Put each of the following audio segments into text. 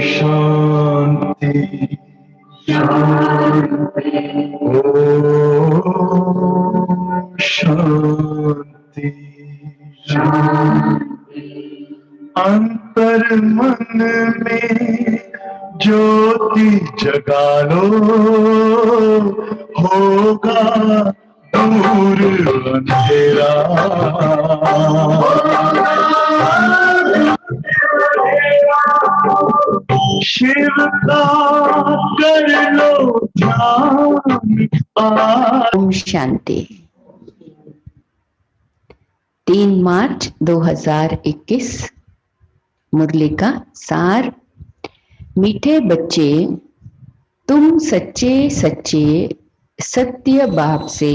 शांति शांति। ओम शांति शांति। अंतर मन में ज्योति जगा लो, होगा दूर अंधेरा। शिव का कर लो ध्यान। ओम शांति। 3 मार्च 2021। मुरली का सार। मीठे बच्चे, तुम सच्चे सच्चे सत्य बाप से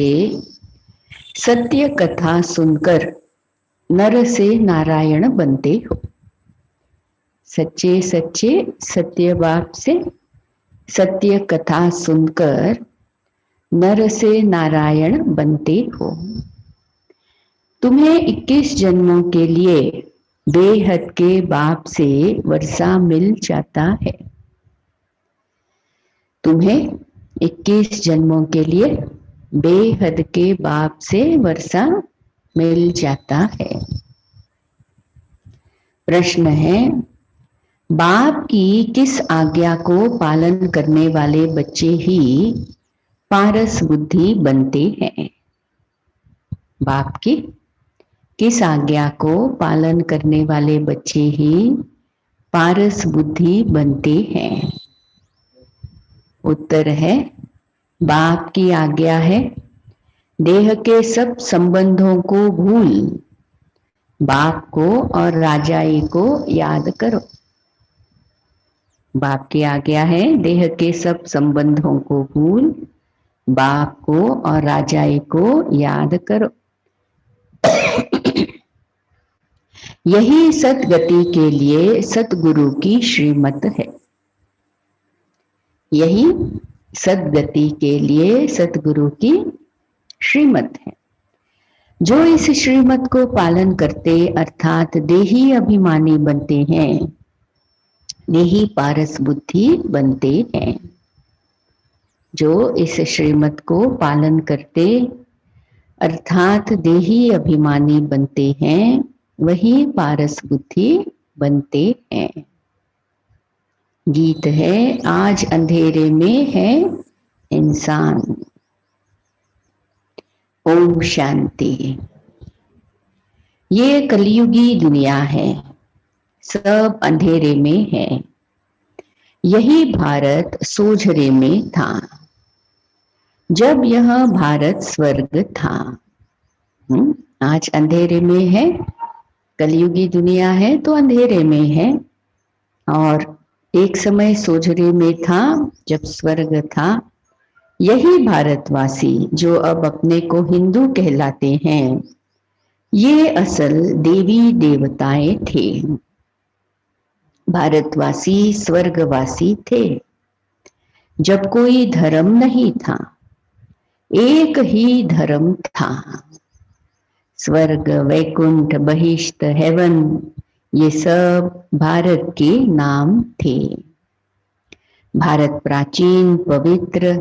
सत्य कथा सुनकर नर से नारायण बनते हो। सच्चे सच्चे सत्य बाप से सत्य कथा सुनकर नर से नारायण बनते हो। तुम्हें 21 जन्मों के लिए बेहद के बाप से वर्षा मिल जाता है। तुम्हें 21 जन्मों के लिए बेहद के बाप से वर्षा मिल जाता है। प्रश्न है, बाप की किस आज्ञा को पालन करने वाले बच्चे ही पारस बुद्धि बनते हैं? बाप की किस आज्ञा को पालन करने वाले बच्चे ही पारस बुद्धि बनते हैं? उत्तर है, बाप की आज्ञा है देह के सब संबंधों को भूल बाप को और राजाई को याद करो। बाप की आज्ञा है देह के सब संबंधों को भूल बाप को और राजाई को याद करो। यही सतगति के लिए सतगुरु की श्रीमत है। यही सतगति के लिए सतगुरु की श्रीमत है। जो इस श्रीमत को पालन करते अर्थात देही अभिमानी बनते हैं, देही पारस बुद्धि बनते हैं। जो इस श्रीमत को पालन करते अर्थात देही अभिमानी बनते हैं, वही पारस बुद्धि बनते हैं। गीत है, आज अंधेरे में है इंसान। ओम शांति। ये कलयुगी दुनिया है, सब अंधेरे में है। यही भारत सोझरे में था जब यह भारत स्वर्ग था। आज अंधेरे में है, कलयुगी दुनिया है तो अंधेरे में है, और एक समय सोझरे में था जब स्वर्ग था। यही भारतवासी जो अब अपने को हिंदू कहलाते हैं, ये असल देवी देवताएं थे। भारतवासी स्वर्गवासी थे जब कोई धर्म नहीं था, एक ही धर्म था। स्वर्ग, वैकुंठ, बहिष्ठ, हेवन, ये सब भारत के नाम थे। भारत प्राचीन, पवित्र,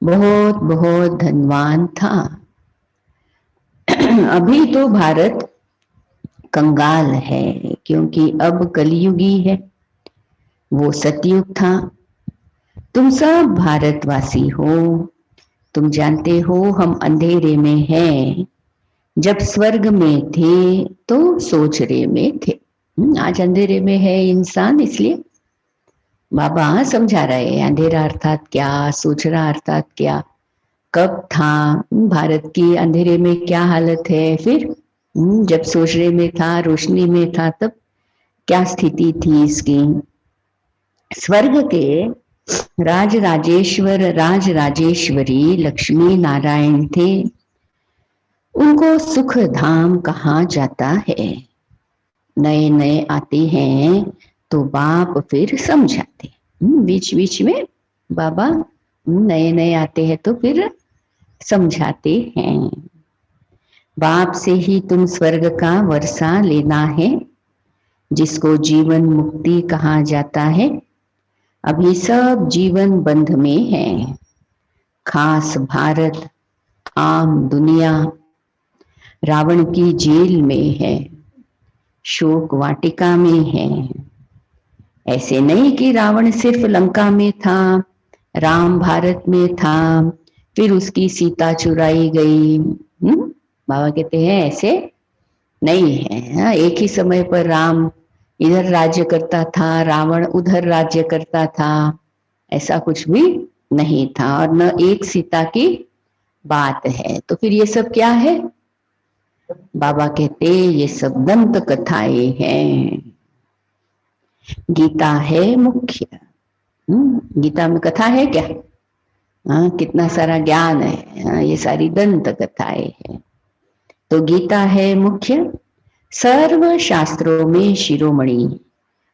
बहुत बहुत धनवान था। अभी तो भारत कंगाल है, क्योंकि अब कलयुगी है। वो सतयुग था। तुम सब भारतवासी हो। तुम जानते हो हम अंधेरे में हैं। जब स्वर्ग में थे तो सोचरे में थे। आज अंधेरे में है इंसान, इसलिए बाबा समझा रहे हैं अंधेरा अर्थात क्या, सोचरा अर्थात क्या, कब था, भारत की अंधेरे में क्या हालत है, फिर जब सोचरे में था, रोशनी में था, तब क्या स्थिति थी इसकी। स्वर्ग के राज राजेश्वर, राज राजेश्वरी लक्ष्मी नारायण थे। उनको सुख धाम कहा जाता है। नए नए आते हैं तो बाप फिर समझाते, बीच बीच में बाबा नए नए आते हैं तो फिर समझाते हैं। बाप से ही तुम स्वर्ग का वर्षा लेना है, जिसको जीवन मुक्ति कहा जाता है। अभी सब जीवन बंध में है। खास भारत, आम दुनिया रावण की जेल में है, शोक वाटिका में है। ऐसे नहीं कि रावण सिर्फ लंका में था, राम भारत में था, फिर उसकी सीता चुराई गई। बाबा कहते हैं ऐसे नहीं है। एक ही समय पर राम इधर राज्य करता था, रावण उधर राज्य करता था, ऐसा कुछ भी नहीं था। और न एक सीता की बात है। तो फिर ये सब क्या है? बाबा कहते ये सब दंत कथाएं हैं। गीता है मुख्य। गीता में कथा है क्या? कितना सारा ज्ञान है। ये सारी दंत कथाएं हैं। तो गीता है मुख्य, सर्व शास्त्रों में शिरोमणि,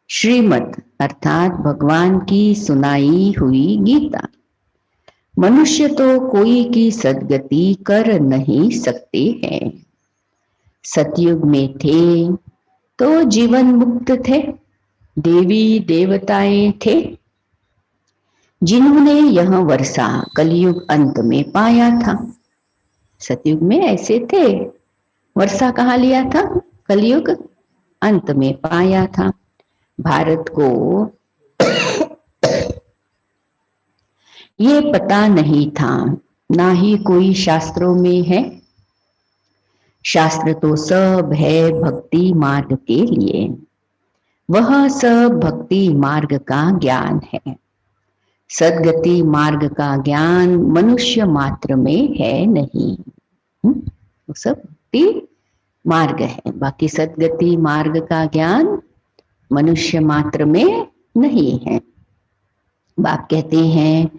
श्रीमत अर्थात भगवान की सुनाई हुई गीता। मनुष्य तो कोई की सदगति कर नहीं सकते हैं। सतयुग में थे तो जीवन मुक्त थे, देवी देवताएं थे, जिन्होंने यह वर्षा कलयुग अंत में पाया था। सतयुग में ऐसे थे, वर्षा कहाँ लिया था? कलयुग अंत में पाया था। भारत को ये पता नहीं था, ना ही कोई शास्त्रों में है। शास्त्र तो सब है भक्ति मार्ग के लिए, वह सब भक्ति मार्ग का ज्ञान है। सदगति मार्ग का ज्ञान मनुष्य मात्र में है नहीं। वो सब भक्ति मार्ग है, बाकी सदगति मार्ग का ज्ञान मनुष्य मात्र में नहीं है। बाप कहते हैं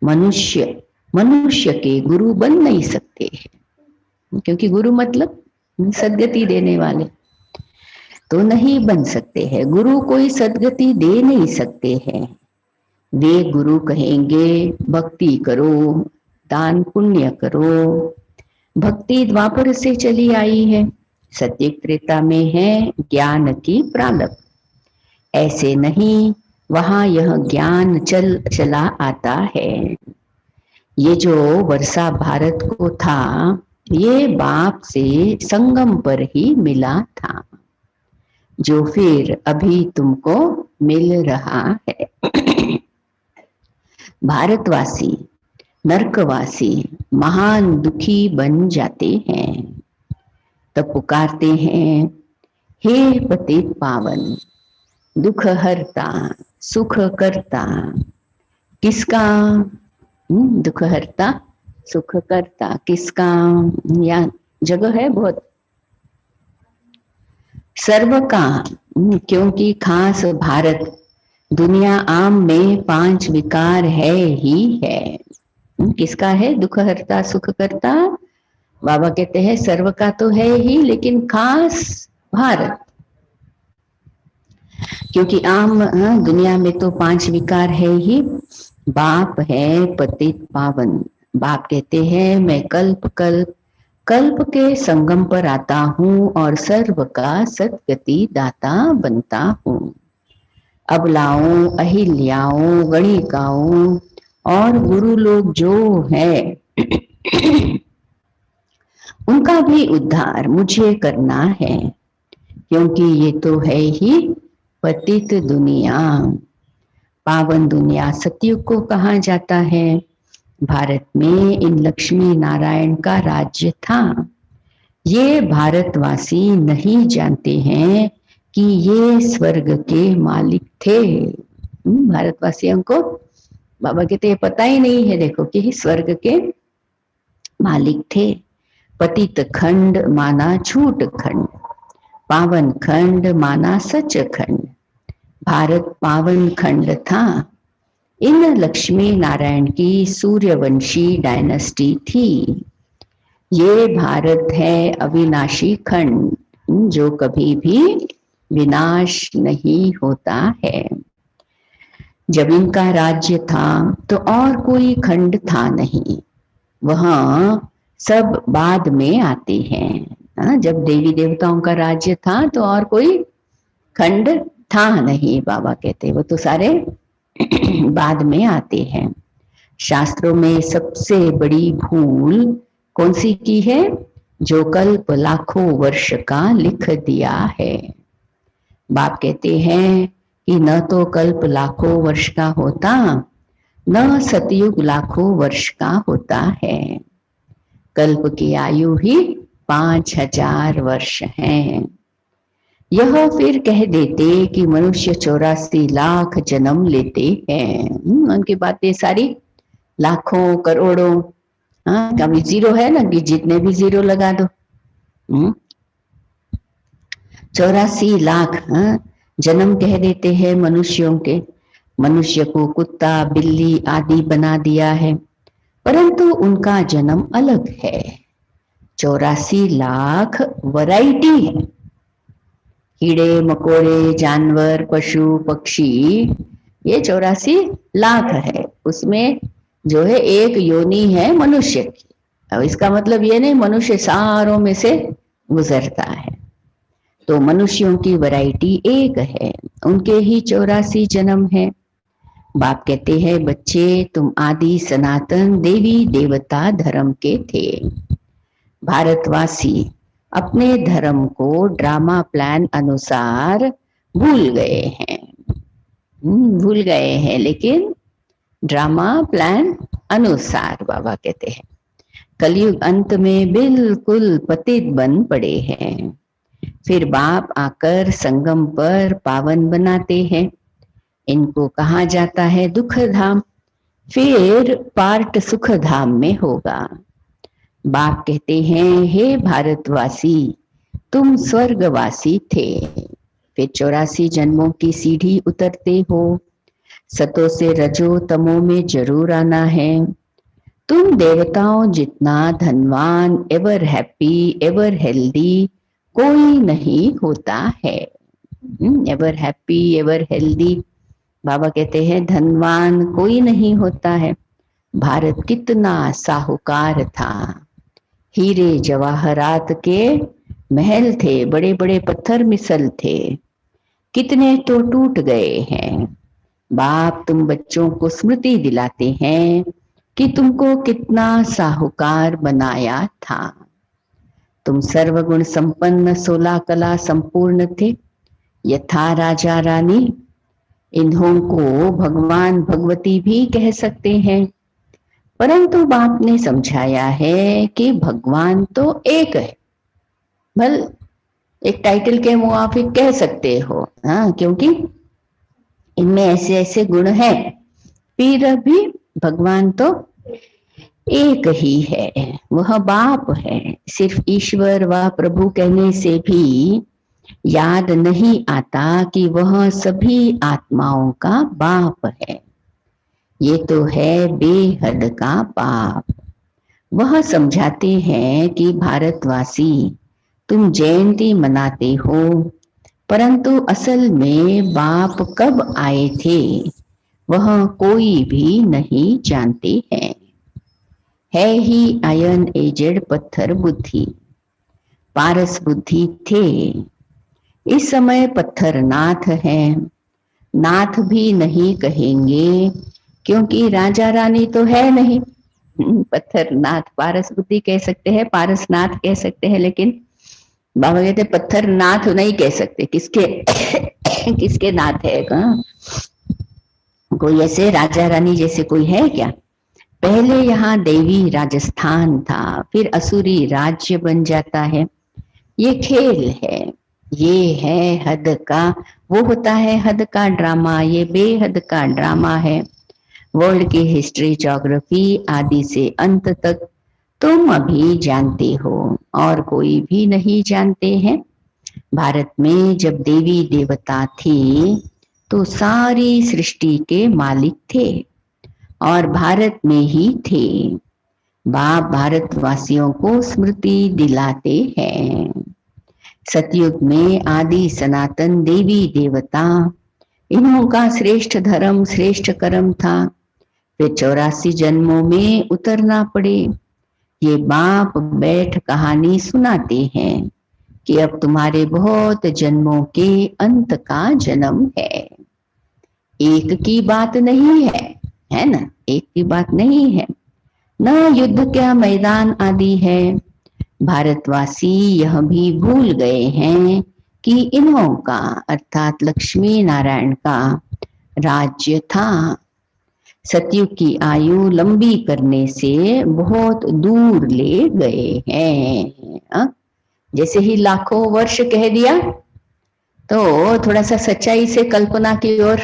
मनुष्य के गुरु बन नहीं सकते हैं, क्योंकि गुरु मतलब सदगति देने वाले तो नहीं बन सकते हैं। गुरु कोई सदगति दे नहीं सकते हैं। वे गुरु कहेंगे भक्ति करो, दान पुण्य करो। भक्ति द्वापर से चली आई है, सत्य त्रेता में है ज्ञान की प्रालप। ऐसे नहीं, वहां यह ज्ञान चला आता है। ये जो वर्षा भारत को था, ये बाप से संगम पर ही मिला था, जो फिर अभी तुमको मिल रहा है। भारतवासी नरकवासी महान दुखी बन जाते हैं, तब पुकारते हैं हे पतित पावन, दुख हरता सुख करता। किसका? दुख हरता सुख करता किसका? या जगह है बहुत, सर्व का। क्योंकि खास भारत दुनिया आम में 5 विकार है ही है। किसका है? दुख हरता सुख करता। बाबा कहते हैं सर्व का तो है ही, लेकिन खास भारत, क्योंकि आम दुनिया में तो 5 विकार है ही। बाप है पतित पावन। बाप कहते हैं मैं कल्प के संगम पर आता हूँ और सर्व का सदगति दाता बनता हूँ। अबलाओं, अहिल्याओं, गणिकाओं और गुरु लोग जो है उनका भी उद्धार मुझे करना है, क्योंकि ये तो है ही पतित दुनिया। पावन दुनिया सतयुग को कहा जाता है। भारत में इन लक्ष्मी नारायण का राज्य था। ये भारतवासी नहीं जानते हैं कि ये स्वर्ग के मालिक थे। भारतवासियों को बाबा कहते हैं पता ही नहीं है, देखो कि स्वर्ग के मालिक थे। पतित खंड माना झूठ खंड, पावन खंड माना सच खंड। भारत पावन खंड था। इन लक्ष्मी नारायण की सूर्यवंशी डायनेस्टी थी। ये भारत है अविनाशी खंड, जो कभी भी विनाश नहीं होता है। जब इनका राज्य था तो और कोई खंड था नहीं, वहां सब बाद में आते हैं। जब देवी देवताओं का राज्य था तो और कोई खंड था नहीं। बाबा कहते वो तो सारे बाद में आते हैं। शास्त्रों में सबसे बड़ी भूल कौन सी की है? जो कल्प लाखों वर्ष का लिख दिया है। बाप कहते हैं कि न तो कल्प लाखों वर्ष का होता, न सतयुग लाखों वर्ष का होता है। कल्प की आयु ही 5000 वर्ष है। यह फिर कह देते कि मनुष्य 84 लाख जन्म लेते हैं। उनकी बातें सारी लाखों करोड़ों, हाँ कभी जीरो है ना कि जितने भी जीरो लगा दो। 84 लाख जन्म कह देते हैं मनुष्यों के। मनुष्य को कुत्ता बिल्ली आदि बना दिया है, परंतु उनका जन्म अलग है। 84 लाख वैरायटी है। कीड़े मकोड़े जानवर पशु पक्षी, ये 84 लाख है। उसमें जो है एक योनि है मनुष्य की। अब इसका मतलब ये नहीं मनुष्य सारों में से गुजरता है। तो मनुष्यों की वैरायटी एक है, उनके ही 84 जन्म है। बाप कहते हैं बच्चे तुम आदि सनातन देवी देवता धर्म के थे। भारतवासी अपने धर्म को ड्रामा प्लान अनुसार भूल गए हैं। भूल गए हैं, लेकिन ड्रामा प्लान अनुसार बाबा कहते हैं कलयुग अंत में बिल्कुल पतित बन पड़े हैं। फिर बाप आकर संगम पर पावन बनाते हैं। इनको कहा जाता है दुख धाम, फिर पार्ट सुख धाम में होगा। बाप कहते हैं हे भारतवासी तुम स्वर्गवासी थे, फिर 84 जन्मों की सीढ़ी उतरते हो। सतो से रजो तमो में जरूर आना है। तुम देवताओं जितना धनवान एवर हैप्पी एवर हेल्दी कोई नहीं होता है। एवर हैप्पी एवर हेल्दी, बाबा कहते हैं धनवान कोई नहीं होता है। भारत कितना साहूकार था, हीरे जवाहरात के महल थे, बड़े बड़े पत्थर मिसल थे, कितने तो टूट गए हैं। बाप तुम बच्चों को स्मृति दिलाते हैं कि तुमको कितना साहूकार बनाया था। तुम सर्वगुण संपन्न 16 कला संपूर्ण थे, यथा राजा रानी। इन्हों को भगवान भगवती भी कह सकते हैं, परंतु बाप ने समझाया है कि भगवान तो एक है। भल एक टाइटल के मुआफिक कह सकते हो, हाँ, क्योंकि इनमें ऐसे ऐसे गुण हैं, फिर भी भगवान तो एक ही है, वह बाप है। सिर्फ ईश्वर व प्रभु कहने से भी याद नहीं आता कि वह सभी आत्माओं का बाप है। ये तो है बेहद का बाप। वह समझाते हैं कि भारतवासी तुम जयंती मनाते हो, परंतु असल में बाप कब आए थे वह कोई भी नहीं जानते हैं। है ही आयन एजेड पत्थर बुद्धि, पारस बुद्धि थे। इस समय पत्थर नाथ है। नाथ भी नहीं कहेंगे क्योंकि राजा रानी तो है नहीं। पत्थर नाथ, पारस बुद्धि कह सकते हैं, पारस नाथ कह सकते हैं, लेकिन बाबा कहते पत्थर नाथ नहीं कह सकते। किसके किसके नाथ है? कोई ऐसे राजा रानी जैसे कोई है क्या? पहले यहाँ देवी राजस्थान था, फिर असुरी राज्य बन जाता है। ये खेल है, ये है हद का, वो होता है हद का ड्रामा, ये बेहद का ड्रामा है। वर्ल्ड की हिस्ट्री ज्योग्राफी आदि से अंत तक तुम अभी जानते हो और कोई भी नहीं जानते हैं। भारत में जब देवी देवता थे तो सारी सृष्टि के मालिक थे और भारत में ही थे। बाप भारतवासियों को स्मृति दिलाते हैं। सतयुग में आदि सनातन देवी देवता, इन्हों का श्रेष्ठ धर्म श्रेष्ठ कर्म था। फिर 84 जन्मों में उतरना पड़े। ये बाप बैठ कहानी सुनाते हैं कि अब तुम्हारे बहुत जन्मों के अंत का जन्म है। एक की बात नहीं है ना, एक की बात नहीं है, न युद्ध का मैदान आदि है। भारतवासी यह भी भूल गए हैं कि इन्हों का अर्थात लक्ष्मी नारायण का राज्य था। सतयुग की आयु लंबी करने से बहुत दूर ले गए हैं। जैसे ही लाखों वर्ष कह दिया तो थोड़ा सा सच्चाई से कल्पना की ओर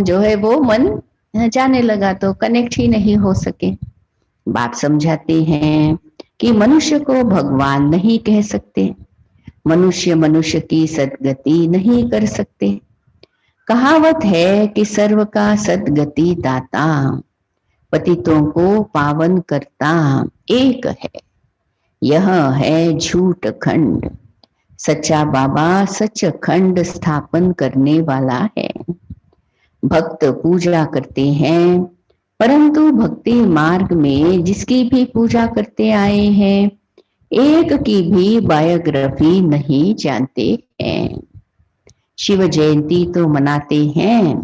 जो है वो मन जाने लगा, तो कनेक्ट ही नहीं हो सके। बाप समझाते हैं कि मनुष्य को भगवान नहीं कह सकते, मनुष्य मनुष्य की सदगति नहीं कर सकते। कहावत है कि सर्व का सदगति दाता, पतितों को पावन करता एक है, यह है झूठ खंड। सच्चा बाबा सच खंड स्थापन करने वाला है। भक्त पूजा करते हैं, परंतु भक्ति मार्ग में जिसकी भी पूजा करते आए हैं, एक की भी बायोग्राफी नहीं जानते हैं। शिव जयंती तो मनाते हैं,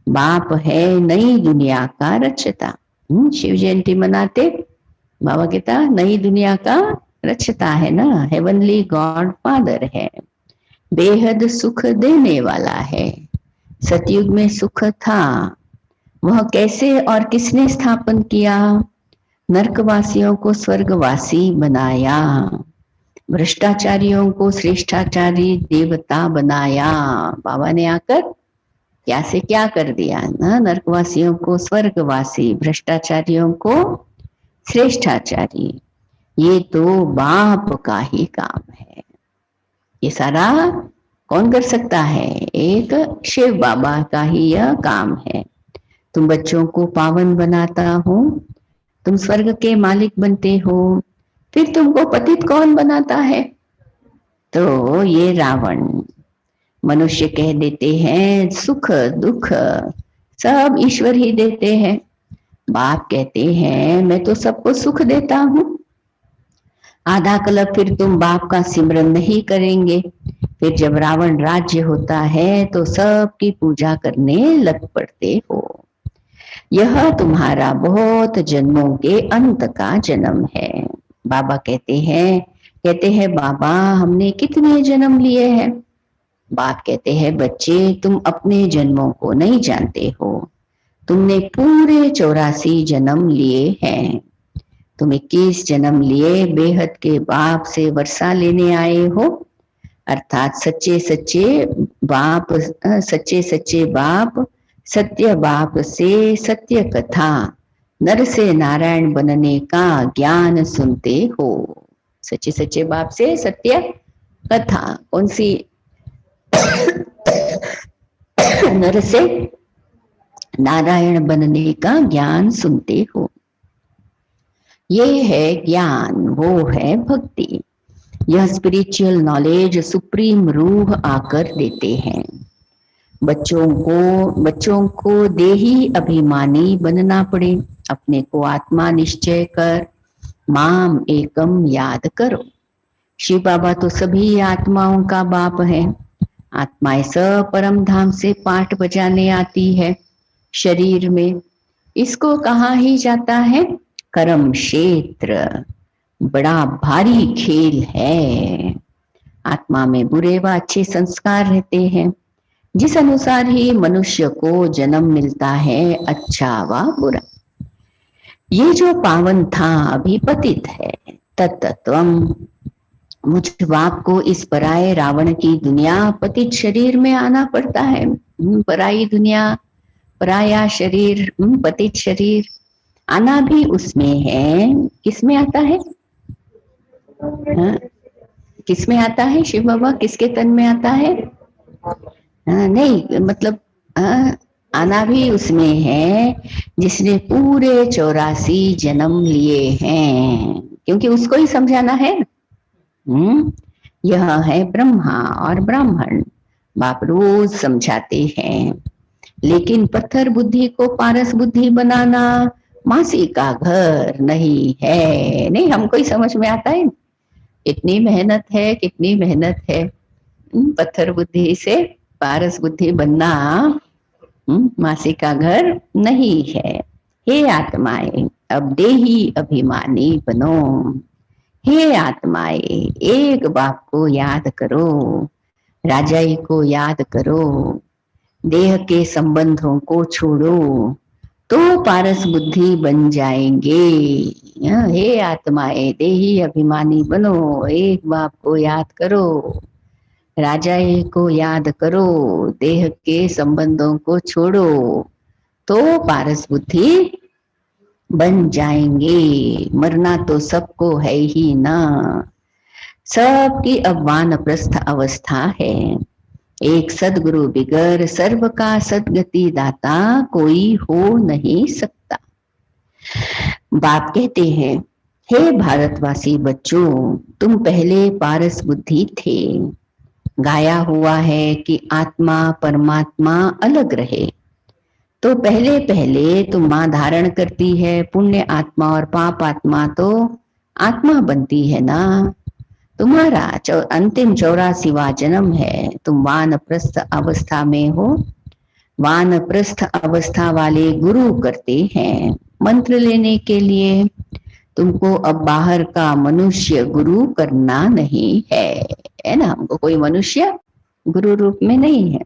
बाप है नई दुनिया का रचता। शिव जयंती मनाते, बाबा कहता नई दुनिया का रचता है ना, हेवनली गॉड फादर है, बेहद सुख देने वाला है। सतयुग में सुख था, वह कैसे और किसने स्थापन किया? नरकवासियों को स्वर्गवासी बनाया, भ्रष्टाचारियों को श्रेष्ठाचारी देवता बनाया। बाबा ने आकर क्या से क्या कर दिया ना, नरकवासियों को स्वर्गवासी, भ्रष्टाचारियों को श्रेष्ठाचारी। ये तो बाप का ही काम है। ये सारा कौन कर सकता है? एक शिव बाबा का ही यह काम है। तुम बच्चों को पावन बनाता हो, तुम स्वर्ग के मालिक बनते हो, फिर तुमको पतित कौन बनाता है? तो ये रावण। मनुष्य कह देते हैं सुख दुख सब ईश्वर ही देते हैं। बाप कहते हैं मैं तो सबको सुख देता हूं। आधा कल्प फिर तुम बाप का सिमरन नहीं करेंगे, फिर जब रावण राज्य होता है तो सबकी पूजा करने लग पड़ते हो। यह तुम्हारा बहुत जन्मों के अंत का जन्म है। बाबा कहते हैं बाबा हमने कितने जन्म लिए हैं? बाप कहते हैं बच्चे तुम अपने जन्मों को नहीं जानते हो, तुमने पूरे 84 जन्म लिए हैं। तुम 21 जन्म लिए बेहद के बाप से वर्षा लेने आए हो, अर्थात सच्चे सच्चे बाप सत्य बाप से सत्य कथा नर से नारायण बनने का ज्ञान सुनते हो। सच्चे बाप से सत्य कथा कौन सी? नर से नारायण बनने का ज्ञान सुनते हो। ये है ज्ञान, वो है भक्ति। यह स्पिरिचुअल नॉलेज सुप्रीम रूह आकर देते हैं। बच्चों को देही अभिमानी बनना पड़े, अपने को आत्मा निश्चय कर माम एकम याद करो। शिव बाबा तो सभी आत्माओं का बाप है। आत्माएं सब परम धाम से पाठ बजाने आती है शरीर में। इसको कहाँ ही जाता है? कर्म क्षेत्र। बड़ा भारी खेल है। आत्मा में बुरे व अच्छे संस्कार रहते हैं, जिस अनुसार ही मनुष्य को जन्म मिलता है, अच्छा व बुरा। ये जो पावन था अभी पतित है। तत्त्वम, मुझ बाप को इस पराये रावण की दुनिया पतित शरीर में आना पड़ता है। पराई दुनिया, पराया शरीर, पतित शरीर आना भी उसमें है। किसमें आता है? किसमें आता है? शिव बाबा किसके तन में आता है? नहीं मतलब आना भी उसमें है जिसने पूरे 84 जन्म लिए हैं, क्योंकि उसको ही समझाना है। यह है ब्रह्मा और ब्राह्मण। बाप रोज समझाते हैं, लेकिन पत्थर बुद्धि को पारस बुद्धि बनाना मासी का घर नहीं है। नहीं, हमको ही समझ में आता है कितनी मेहनत है, कितनी मेहनत है। पत्थर बुद्धि से पारस बुद्धि बनना मासी का घर नहीं है। हे आत्माएं, अब देही अभिमानी बनो। हे आत्माएं, एक बाप को याद करो, राजाई को याद करो, देह के संबंधों को छोड़ो, तो पारस बुद्धि बन जाएंगे। हे आत्माएं, देही अभिमानी बनो, एक बाप को याद करो, राजाई को याद करो, देह के संबंधों को छोड़ो, तो पारस बुद्धि बन जाएंगे। मरना तो सबको है ही ना, सबकी अब वानप्रस्थ अवस्था है। एक सदगुरु बिगर सर्व का सदगति दाता कोई हो नहीं सकता। बाप कहते हैं, हे भारतवासी बच्चों, तुम पहले पारस बुद्धि थे। गाया हुआ है कि आत्मा परमात्मा अलग रहे। तो पहले पहले तुम मां धारण करती है, पुण्य आत्मा और पाप आत्मा तो आत्मा बनती है ना। तुम्हारा अंतिम 84वां जन्म है। तुम वानप्रस्थ अवस्था में हो। वानप्रस्थ अवस्था वाले गुरु करते हैं। मंत्र लेने के लिए तुमको अब बाहर का मनुष्य गुरु करना नहीं है ना। हमको कोई मनुष्य गुरु रूप में नहीं है।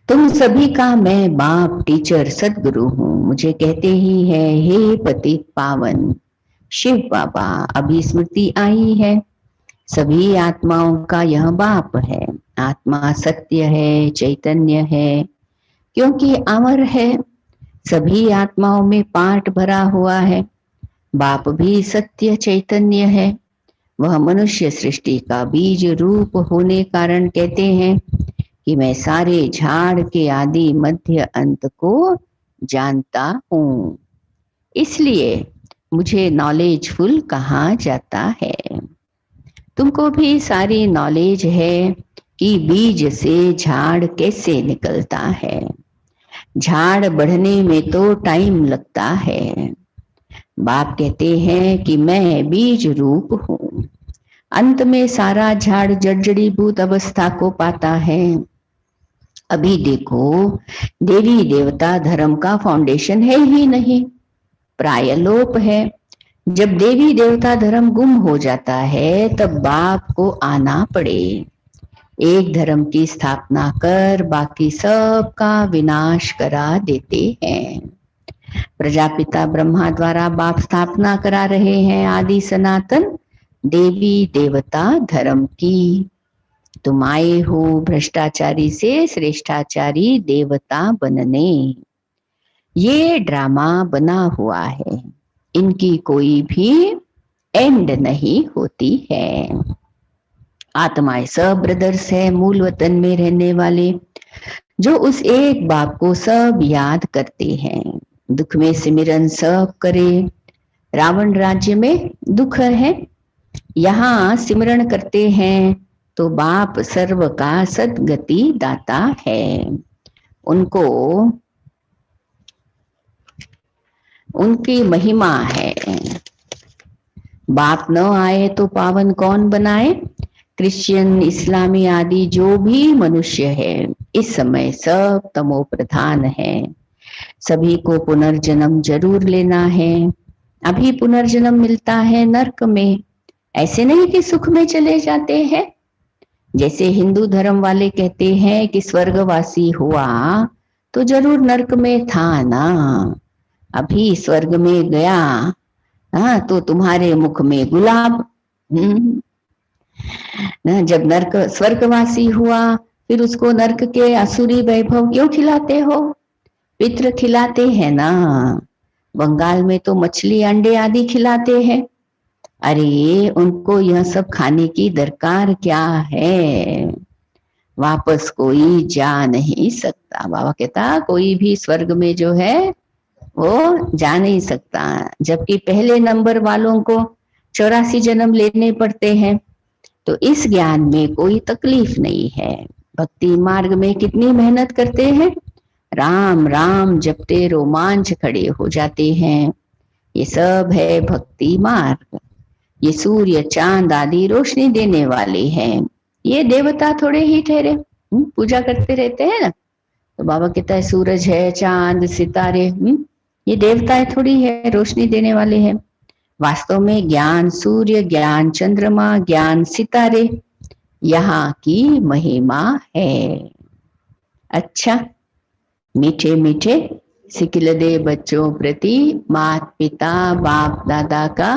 तुम सभी का मैं बाप, टीचर, सदगुरु हूँ। मुझे कहते ही है, हे पतित पावन शिव बाबा। अभी स्मृति आई है, सभी आत्माओं का यह बाप है। आत्मा सत्य है, चैतन्य है, क्योंकि अमर है। सभी आत्माओं में पाठ भरा हुआ है। बाप भी सत्य चैतन्य है। वह मनुष्य सृष्टि का बीज रूप होने कारण कहते हैं कि मैं सारे झाड़ के आदि मध्य अंत को जानता हूँ, इसलिए मुझे नॉलेजफुल कहा जाता है। तुमको भी सारी नॉलेज है कि बीज से झाड़ कैसे निकलता है। झाड़ बढ़ने में तो टाइम लगता है। बाप कहते हैं कि मैं बीज रूप हूँ। अंत में सारा झाड़ जड़जड़ीभूत अवस्था को पाता है। अभी देखो, देवी देवता धर्म का फाउंडेशन है ही नहीं, प्रायलोप है। जब देवी देवता धर्म गुम हो जाता है, तब बाप को आना पड़े। एक धर्म की स्थापना कर बाकी सब का विनाश करा देते हैं। प्रजापिता ब्रह्मा द्वारा बाप स्थापना करा रहे हैं आदि सनातन देवी देवता धर्म की। तुम आए हो भ्रष्टाचारी से श्रेष्ठाचारी देवता बनने। ये ड्रामा बना हुआ है, इनकी कोई भी एंड नहीं होती है। आत्माएं सब ब्रदर्स है, मूल वतन में रहने वाले, जो उस एक बाप को सब याद करते हैं। दुख में सिमरन सब करे। रावण राज्य में दुख है, यहाँ सिमरन करते हैं तो बाप सर्व का सदगति दाता है। उनको उनकी महिमा है। बाप न आए तो पावन कौन बनाए। क्रिश्चियन, इस्लामी आदि जो भी मनुष्य है इस समय सब तमो प्रधान है। सभी को पुनर्जन्म जरूर लेना है। अभी पुनर्जन्म मिलता है नरक में, ऐसे नहीं कि सुख में चले जाते हैं। जैसे हिंदू धर्म वाले कहते हैं कि स्वर्गवासी हुआ तो जरूर नरक में था ना। अभी स्वर्ग में गया, हाँ, तो तुम्हारे मुख में गुलाब। जब नरक स्वर्गवासी हुआ, फिर उसको नरक के असुरी वैभव क्यों खिलाते हो। पितृ खिलाते हैं ना। बंगाल में तो मछली अंडे आदि खिलाते हैं। अरे उनको यह सब खाने की दरकार क्या है। वापस कोई जा नहीं सकता। बाबा कहता कोई भी स्वर्ग में जो है वो जा नहीं सकता। जबकि पहले नंबर वालों को 84 जन्म लेने पड़ते हैं। तो इस ज्ञान में कोई तकलीफ नहीं है। भक्ति मार्ग में कितनी मेहनत करते हैं, राम राम जपते रोमांच खड़े हो जाते हैं। ये सब है भक्ति मार्ग। ये सूर्य चांद आदि रोशनी देने वाले हैं। ये देवता थोड़े ही ठहरे, पूजा करते रहते हैं ना। तो बाबा कहता है सूरज है, चांद, सितारे, ये देवताएं थोड़ी है, रोशनी देने वाले हैं। वास्तव में ज्ञान सूर्य, ज्ञान चंद्रमा, ज्ञान सितारे यहाँ की महिमा है। अच्छा, मीठे मीठे सिकिलदे बच्चों प्रति माता पिता बाप दादा का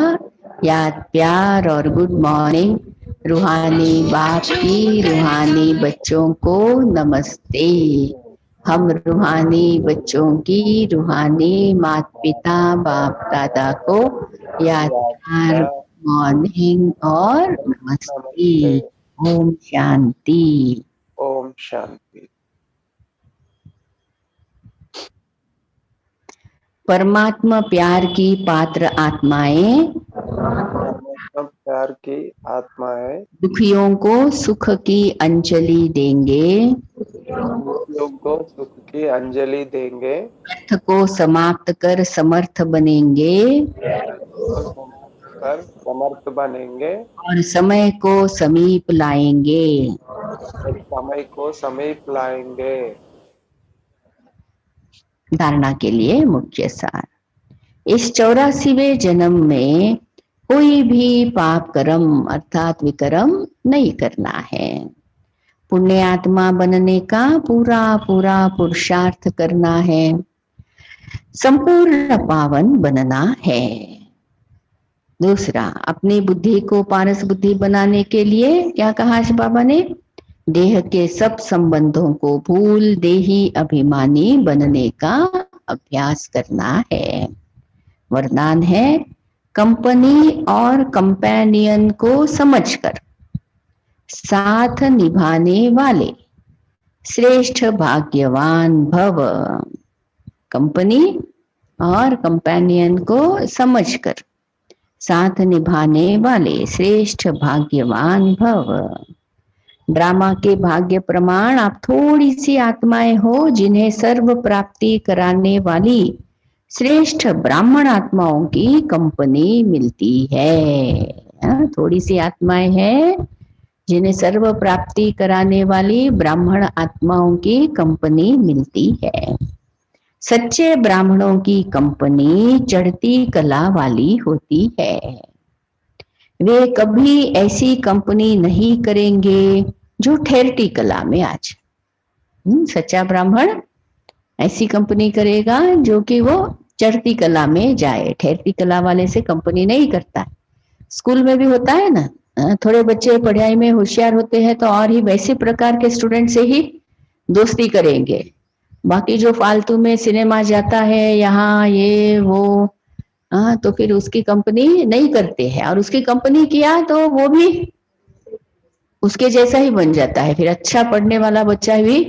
याद प्यार और गुड मॉर्निंग। रूहानी बाप की रूहानी बच्चों को नमस्ते। हम रूहानी बच्चों की रूहानी माता पिता बाप दादा को याद प्यार, मॉर्निंग और नमस्ते। ओम शांति। ओम शांति। परमात्मा प्यार की पात्र आत्माएं परमात्मा प्यार की आत्माएं दुखियों को सुख की अंजलि देंगे, दुखियों को सुख की अंजलि देंगे, अर्थ को समाप्त कर समर्थ बनेंगे को समाप्त कर समर्थ बनेंगे और समय को समीप लाएंगे। और समय को समीप लाएंगे। धारणा के लिए मुख्य सार, इस 84वें जन्म में कोई भी पाप कर्म अर्थात विकर्म नहीं करना है। पुण्य आत्मा बनने का पूरा पूरा पुरुषार्थ करना है, संपूर्ण पावन बनना है। दूसरा, अपनी बुद्धि को पारस बुद्धि बनाने के लिए क्या कहा आज बाबा ने? देह के सब संबंधों को भूल देही अभिमानी बनने का अभ्यास करना है। वरदान है, कंपनी और कंपेनियन को समझकर साथ निभाने वाले श्रेष्ठ भाग्यवान भव। कंपनी और कंपेनियन को समझकर साथ निभाने वाले श्रेष्ठ भाग्यवान भव। ड्रामा के भाग्य प्रमाण, आप थोड़ी सी आत्माएं हो जिन्हें सर्व प्राप्ति कराने वाली श्रेष्ठ ब्राह्मण आत्माओं की कंपनी मिलती है। थोड़ी सी आत्माएं हैं जिन्हें सर्व प्राप्ति कराने वाली ब्राह्मण आत्माओं की कंपनी मिलती है। सच्चे ब्राह्मणों की कंपनी चढ़ती कला वाली होती है। वे कभी ऐसी कंपनी नहीं करेंगे जो ठहरती कला में आ जाए। सच्चा ब्राह्मण ऐसी कंपनी करेगा जो कि वो चढ़ती कला में जाए, ठहरती कला वाले से कंपनी नहीं करता। स्कूल में भी होता है ना, थोड़े बच्चे पढ़ाई में होशियार होते हैं तो और ही वैसे प्रकार के स्टूडेंट से ही दोस्ती करेंगे। बाकी जो फालतू में सिनेमा जाता है यहाँ ये वो, तो फिर उसकी कंपनी नहीं करते हैं, और उसकी कंपनी किया तो वो भी उसके जैसा ही बन जाता है। फिर अच्छा पढ़ने वाला बच्चा भी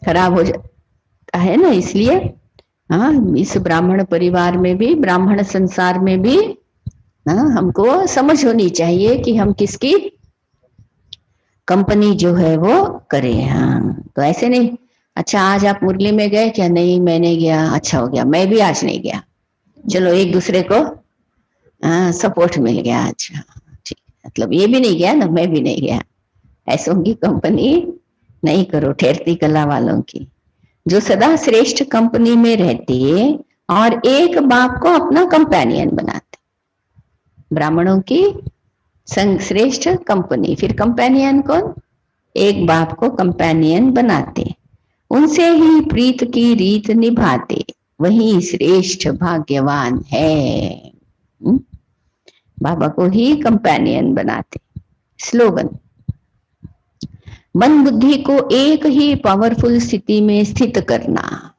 खराब हो जाता है ना। इसलिए इस ब्राह्मण परिवार में भी, ब्राह्मण संसार में भी हमको समझ होनी चाहिए कि हम किसकी कंपनी जो है वो करें। तो ऐसे नहीं, अच्छा आज आप मुरली में गए क्या? नहीं मैं नहीं गया। अच्छा हो गया, मैं भी आज नहीं गया, चलो एक दूसरे को सपोर्ट मिल गया। अच्छा ठीक, मतलब ये भी नहीं गया ना, मैं भी नहीं गया। ऐसों की कंपनी नहीं करो, ठहरती कला वालों की, जो सदा श्रेष्ठ कंपनी में रहते और एक बाप को अपना कंपेनियन बनाते। ब्राह्मणों की संग श्रेष्ठ कंपनी, फिर कंपेनियन कौन? एक बाप को कंपेनियन बनाते, उनसे ही प्रीत की रीत निभाते, वही श्रेष्ठ भाग्यवान है। बाबा को ही कंपेनियन बनाते। स्लोगन, मन बुद्धि को एक ही पावरफुल स्थिति में स्थित करना,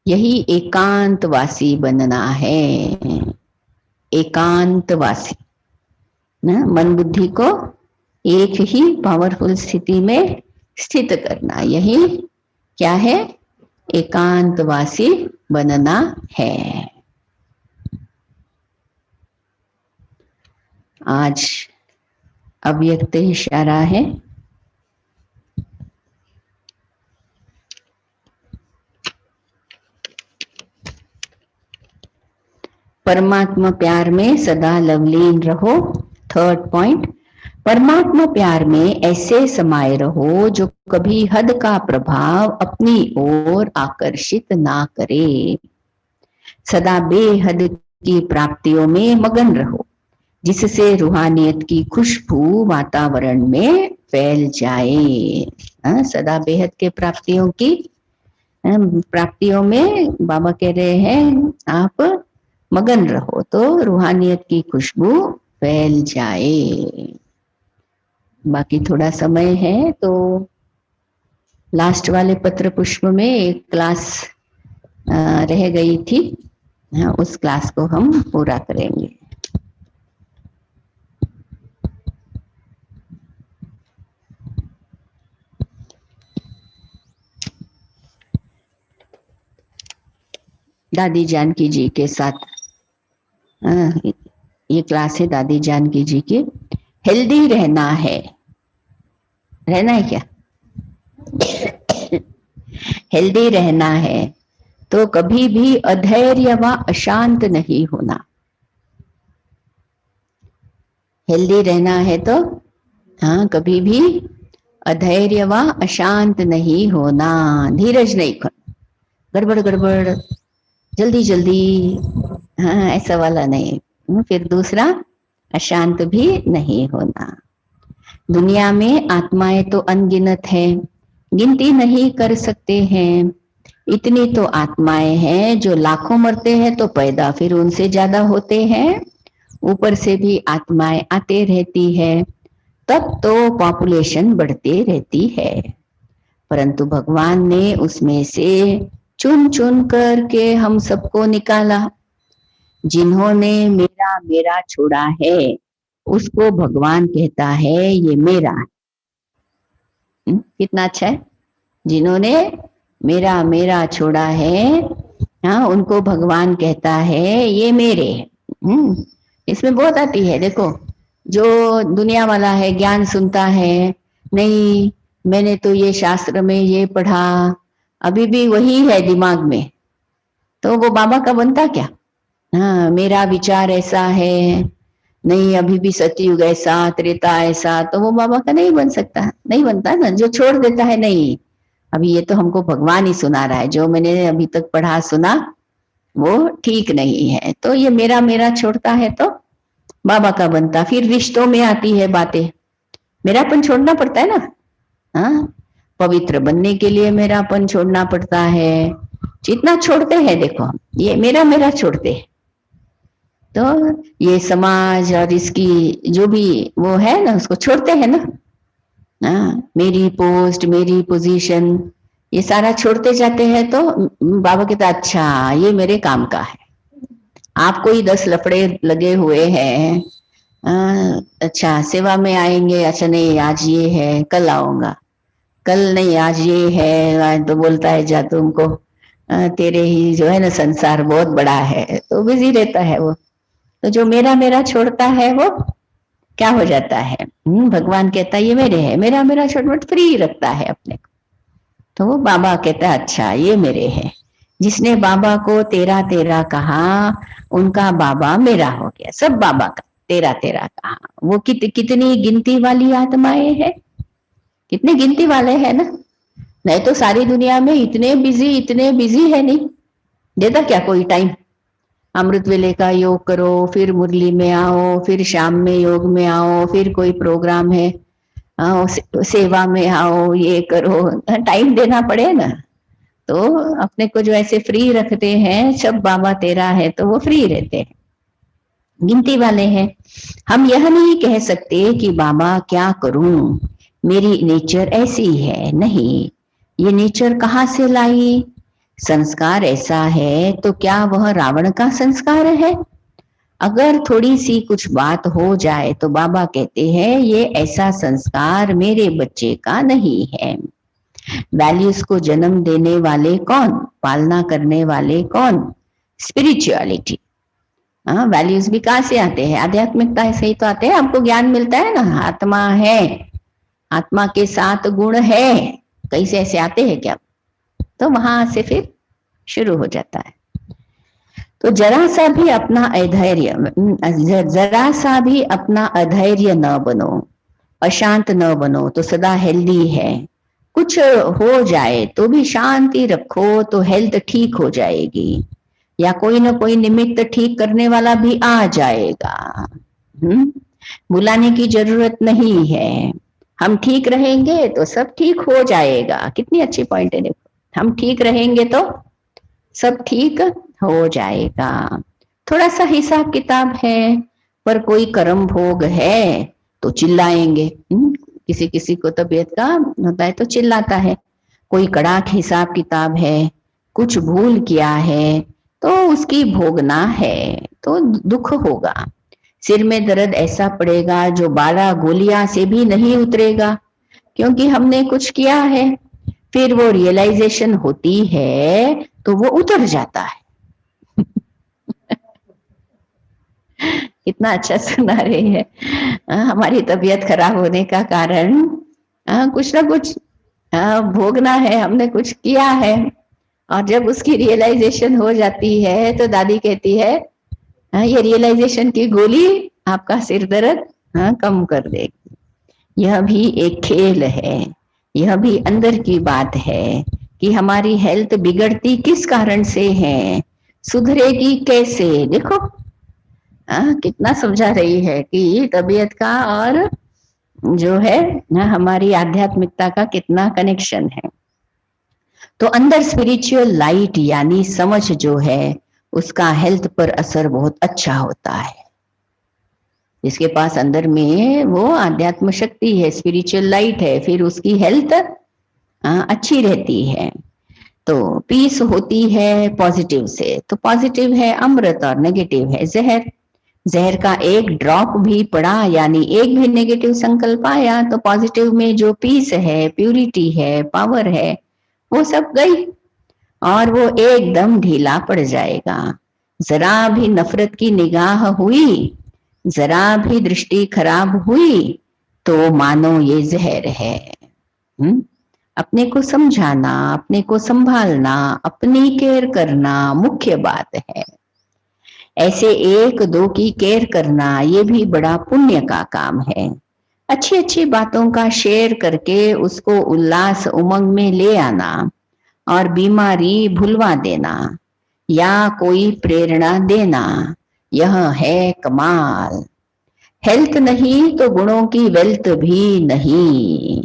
यही एकांतवासी बनना है। एकांतवासी ना, मन बुद्धि को एक ही पावरफुल स्थिति में स्थित करना, यही क्या है? एकांतवासी बनना है। आज अव्यक्त इशारा है। परमात्मा प्यार में सदा लवलीन रहो। थर्ड पॉइंट, परमात्मा प्यार में ऐसे समाये रहो जो कभी हद का प्रभाव अपनी ओर आकर्षित ना करे। सदा बेहद की प्राप्तियों में मगन रहो, जिससे रूहानियत की खुशबू वातावरण में फैल जाए। सदा बेहद के प्राप्तियों में बाबा कह रहे हैं आप मगन रहो तो रूहानियत की खुशबू फैल जाए। बाकी थोड़ा समय है तो लास्ट वाले पत्र पुष्प में एक क्लास रह गई थी, उस क्लास को हम पूरा करेंगे। दादी जानकी जी के साथ ये क्लास है दादी जानकी जी की। हेल्दी रहना है क्या? हेल्दी रहना है तो कभी भी अधैर्य व अशांत नहीं होना। हेल्दी रहना है तो कभी भी अधैर्य व अशांत नहीं होना, धीरज नहीं करना, गड़बड़ गड़बड़ जल्दी जल्दी ऐसा वाला नहीं। फिर दूसरा अशांत भी नहीं होना। दुनिया में आत्माएं तो अनगिनत है, गिनती नहीं कर सकते हैं। इतनी तो आत्माएं हैं जो लाखों मरते हैं तो पैदा फिर उनसे ज्यादा होते हैं, ऊपर से भी आत्माएं आते रहती है, तब तो पॉपुलेशन बढ़ती रहती है। परंतु भगवान ने उसमें से चुन चुन करके हम सबको निकाला। जिन्होंने मेरा मेरा छोड़ा है उसको भगवान कहता है ये मेरा है। कितना अच्छा है। जिन्होंने मेरा मेरा छोड़ा है उनको भगवान कहता है ये मेरे है। इसमें बहुत आती है। देखो जो दुनिया वाला है ज्ञान सुनता है, नहीं मैंने तो ये शास्त्र में ये पढ़ा, अभी भी वही है दिमाग में, तो वो बाबा का बनता क्या? मेरा विचार ऐसा है, नहीं अभी भी सतयुग ऐसा, त्रेता ऐसा, तो वो बाबा का नहीं बन सकता, नहीं बनता ना। जो छोड़ देता है नहीं अभी ये तो हमको भगवान ही सुना रहा है, जो मैंने अभी तक पढ़ा सुना वो ठीक नहीं है, तो ये मेरा मेरा छोड़ता है तो बाबा का बनता। फिर रिश्तों में आती है बातें, मेरापन छोड़ना पड़ता है ना। पवित्र बनने के लिए मेरापन छोड़ना पड़ता है। जितना छोड़ते हैं देखो ये मेरा मेरा छोड़ते हैं, तो ये समाज और इसकी जो भी वो है ना उसको छोड़ते हैं ना। मेरी पोस्ट मेरी पोजीशन ये सारा छोड़ते जाते हैं, तो बाबा कहता अच्छा ये मेरे काम का है। आपको ही 10 लफड़े लगे हुए हैं, अच्छा सेवा में आएंगे, अच्छा नहीं आज ये है कल आऊंगा, कल नहीं आज ये है, तो बोलता है जा तुमको तेरे ही जो है ना संसार बहुत बड़ा है, तो बिजी रहता है वो। तो जो मेरा मेरा छोड़ता है वो क्या हो जाता है? भगवान कहता है ये मेरे है, मेरा मेरा छोड़ फ्री रखता है अपने को, तो वो बाबा कहता है अच्छा ये मेरे है। जिसने बाबा को तेरा तेरा कहा उनका बाबा मेरा हो गया, सब बाबा का तेरा तेरा कहा। वो कितनी गिनती वाली आत्माएं है, कितने गिनती वाले हैं ना। नहीं तो सारी दुनिया में इतने बिजी है, नहीं देता क्या कोई टाइम। अमृत वेले का योग करो, फिर मुरली में आओ, फिर शाम में योग में आओ, फिर कोई प्रोग्राम है सेवा में आओ, ये करो, टाइम देना पड़े ना। तो अपने को जो ऐसे फ्री रखते हैं, सब बाबा तेरा है तो वो फ्री रहते हैं, गिनती वाले हैं। हम यह नहीं कह सकते कि बाबा क्या करूं, मेरी नेचर ऐसी है, नहीं। ये नेचर कहाँ से लाई? संस्कार ऐसा है तो क्या वह रावण का संस्कार है? अगर थोड़ी सी कुछ बात हो जाए तो बाबा कहते हैं ये ऐसा संस्कार मेरे बच्चे का नहीं है। वैल्यूज को जन्म देने वाले कौन, पालना करने वाले कौन? स्पिरिचुअलिटी। वैल्यूज भी कहाँ से आते हैं? आध्यात्मिकता से ही तो आते हैं। आपको ज्ञान मिलता है ना, आत्मा है, आत्मा के 7 गुण है, कैसे ऐसे आते हैं क्या? तो वहां से फिर शुरू हो जाता है। तो जरा सा भी अपना अधैर्य न बनो। अशांत न बनो तो सदा हेल्दी है। कुछ हो जाए तो भी शांति रखो तो हेल्थ ठीक हो जाएगी, या कोई ना कोई निमित्त ठीक करने वाला भी आ जाएगा। बुलाने की जरूरत नहीं है। हम ठीक रहेंगे तो सब ठीक हो जाएगा। कितनी अच्छी पॉइंट है, देखो, हम ठीक रहेंगे तो सब ठीक हो जाएगा। थोड़ा सा हिसाब किताब है, पर कोई कर्म भोग है तो चिल्लाएंगे। किसी किसी को तबीयत का होता है तो चिल्लाता है। कोई कड़ाक हिसाब किताब है, कुछ भूल किया है तो उसकी भोगना है, तो दुख होगा। सिर में दर्द ऐसा पड़ेगा जो 12 गोलियां से भी नहीं उतरेगा, क्योंकि हमने कुछ किया है। फिर वो रियलाइजेशन होती है तो वो उतर जाता है। कितना अच्छा सुना रही है। हमारी तबीयत खराब होने का कारण कुछ ना कुछ भोगना है, हमने कुछ किया है। और जब उसकी रियलाइजेशन हो जाती है तो दादी कहती है ये रियलाइजेशन की गोली आपका सिर दर्द कम कर देगी। यह भी एक खेल है, यह भी अंदर की बात है कि हमारी हेल्थ बिगड़ती किस कारण से है, सुधरेगी कैसे। देखो कितना समझा रही है कि तबीयत का और जो है हमारी आध्यात्मिकता का कितना कनेक्शन है। तो अंदर स्पिरिचुअल लाइट यानी समझ जो है उसका हेल्थ पर असर बहुत अच्छा होता है। जिसके पास अंदर में वो आध्यात्म शक्ति है, स्पिरिचुअल लाइट है, फिर उसकी हेल्थ अच्छी रहती है। तो पीस होती है पॉजिटिव से। तो पॉजिटिव है अमृत और नेगेटिव है जहर। जहर का एक ड्रॉप भी पड़ा यानी एक भी नेगेटिव संकल्प आया तो पॉजिटिव में जो पीस है, प्यूरिटी है, पावर है, वो सब गई और वो एकदम ढीला पड़ जाएगा। जरा भी नफरत की निगाह हुई, जरा भी दृष्टि खराब हुई तो मानो ये जहर है। अपने को समझाना, अपने को संभालना, अपनी केयर करना मुख्य बात है। ऐसे एक दो की केयर करना ये भी बड़ा पुण्य का काम है। अच्छी अच्छी बातों का शेयर करके उसको उल्लास उमंग में ले आना और बीमारी भुलवा देना या कोई प्रेरणा देना, यह है कमाल। हेल्थ नहीं तो गुणों की वेल्थ भी नहीं।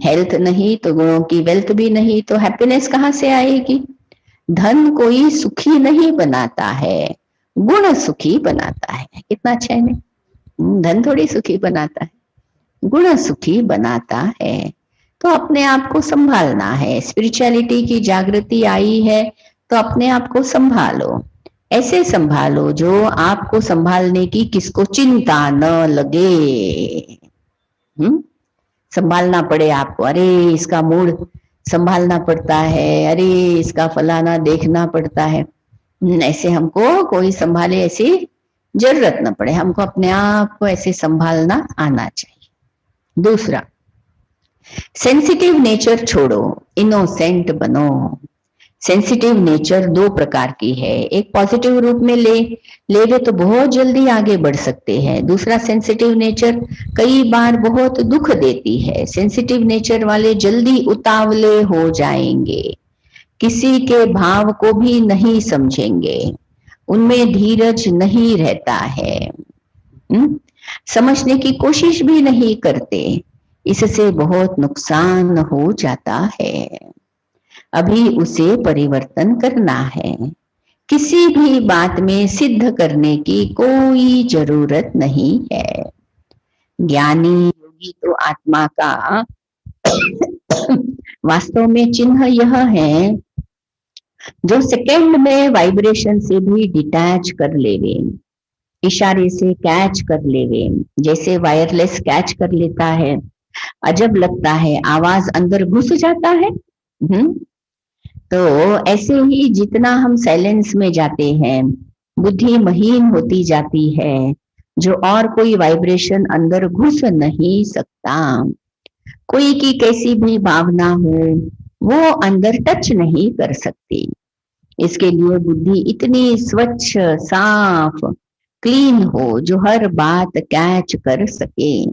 हेल्थ नहीं तो गुणों की वेल्थ भी नहीं, तो हैप्पीनेस कहाँ से आएगी। धन कोई सुखी नहीं बनाता है, गुण सुखी बनाता है। कितना अच्छा है नहीं, धन थोड़ी सुखी बनाता है, गुण सुखी बनाता है। तो अपने आप को संभालना है। स्पिरिचुअलिटी की जागृति आई है तो अपने आप को संभालो, ऐसे संभालो जो आपको संभालने की किसको चिंता न लगे। संभालना पड़े आपको, अरे इसका मूड संभालना पड़ता है, अरे इसका फलाना देखना पड़ता है, ऐसे हमको कोई संभाले ऐसी जरूरत न पड़े। हमको अपने आप को ऐसे संभालना आना चाहिए। दूसरा, सेंसिटिव नेचर छोड़ो, इनोसेंट बनो। सेंसिटिव नेचर दो प्रकार की है। एक पॉजिटिव रूप में लेवे तो बहुत जल्दी आगे बढ़ सकते हैं। दूसरा सेंसिटिव नेचर कई बार बहुत दुख देती है। सेंसिटिव नेचर वाले जल्दी उतावले हो जाएंगे, किसी के भाव को भी नहीं समझेंगे, उनमें धीरज नहीं रहता है, समझने की कोशिश भी नहीं करते। इससे बहुत नुकसान हो जाता है। अभी उसे परिवर्तन करना है। किसी भी बात में सिद्ध करने की कोई जरूरत नहीं है। ज्ञानी योगी तो आत्मा का वास्तव में चिन्ह यह है जो सेकंड में वाइब्रेशन से भी डिटैच कर लेवे, इशारे से कैच कर लेवे, जैसे वायरलेस कैच कर लेता है। अजब लगता है, आवाज अंदर घुस जाता है। तो ऐसे ही जितना हम साइलेंस में जाते हैं, बुद्धि महीन होती जाती है, जो और कोई वाइब्रेशन अंदर घुस नहीं सकता। कोई की कैसी भी भावना हो वो अंदर टच नहीं कर सकती। इसके लिए बुद्धि इतनी स्वच्छ, साफ, क्लीन हो, जो हर बात कैच कर सके।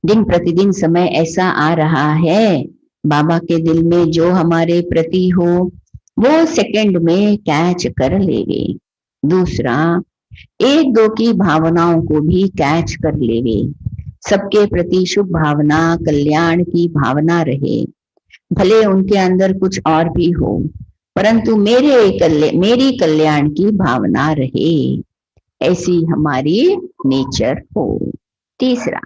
दिन प्रतिदिन समय ऐसा आ रहा है बाबा के दिल में जो हमारे प्रति हो वो सेकंड में कैच कर लेवे। दूसरा, एक दो की भावनाओं को भी कैच कर लेवे। सबके प्रति शुभ भावना, कल्याण की भावना रहे। भले उनके अंदर कुछ और भी हो, परंतु मेरी कल्याण की भावना रहे, ऐसी हमारी नेचर हो। तीसरा,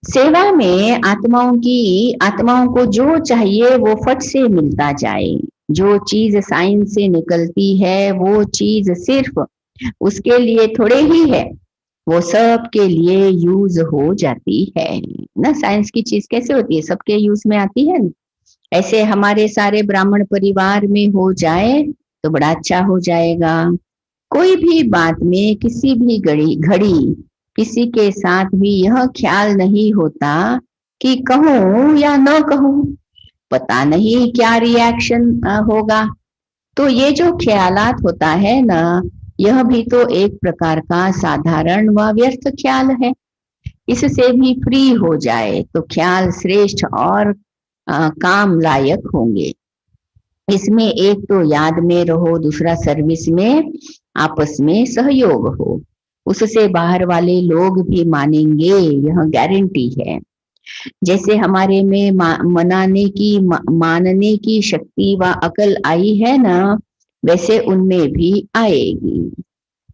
सेवा में आत्माओं को जो चाहिए वो फट से मिलता जाए। जो चीज साइंस से निकलती है वो चीज सिर्फ उसके लिए थोड़े ही है, वो सबके लिए यूज हो जाती है ना। साइंस की चीज कैसे होती है, सबके यूज में आती है ना। ऐसे हमारे सारे ब्राह्मण परिवार में हो जाए तो बड़ा अच्छा हो जाएगा। कोई भी बात में किसी भी घड़ी किसी के साथ भी यह ख्याल नहीं होता कि कहूं या न कहूं, पता नहीं क्या रिएक्शन होगा। तो ये जो ख्यालात होता है ना, यह भी तो एक प्रकार का साधारण व व्यर्थ ख्याल है। इससे भी फ्री हो जाए तो ख्याल श्रेष्ठ और काम लायक होंगे। इसमें एक तो याद में रहो, दूसरा सर्विस में आपस में सहयोग हो। उससे बाहर वाले लोग भी मानेंगे, यह गारंटी है। जैसे हमारे में मानने की शक्ति व अकल आई है ना, वैसे उनमें भी आएगी।